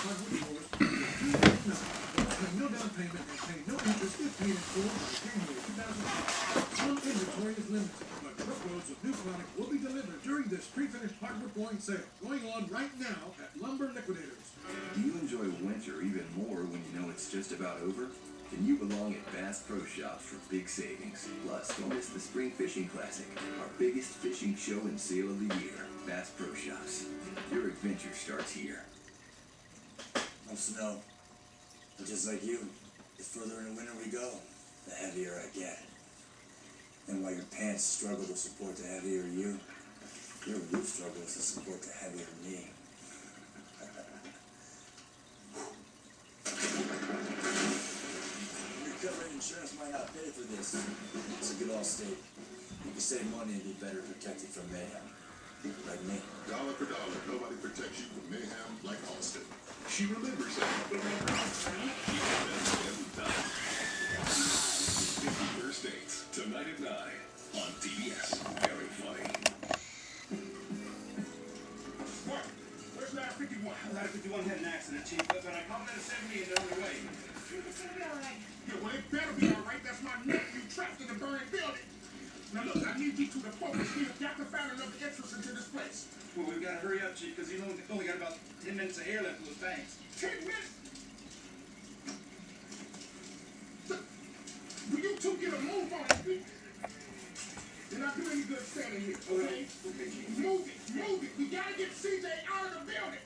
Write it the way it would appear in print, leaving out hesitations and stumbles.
hardwood floors. No down payment and pay no interest if paid in full by January 2005. Some inventory is limited, but truckloads of new product will be delivered during this pre-finished hardwood flooring sale going on right now at Lumber Liquidators. Do you enjoy winter even more when you know it's just about over? Then you belong at Bass Pro Shops for big savings. Plus, don't miss the Spring Fishing Classic, our biggest fishing show and sale of the year. Bass Pro Shops. Your adventure starts here. I'm Snow. But just like you, the further in the winter we go, the heavier I get. And while your pants struggle to support the heavier you, your roof struggles to support the heavier me. Your covered insurance might not pay for this. It's a good Allstate. You can save money and be better protected from mayhem. Like me. Dollar for dollar, nobody protects you from mayhem like Allstate. She remembers that. She remembers every time. 50 First Dates, tonight at 9 on TBS. Very funny. What? Where's Ladder 51? Ladder 51 had an accident, Chief, but I called Ladder 70 and they're on their way. It's gonna be all right. Yeah, well, it better be all right. That's my nephew trapped in a burning building. Now, look, I need you two to focus. We have got to find another entrance into this place. Well, we've got to hurry up, Chief, because he's only got about 10 minutes of air left in those tanks. 10 minutes? Will you two get a move on it? You're not doing any good standing here, okay? Okay, Chief. Move it. We got to get CJ out of the building.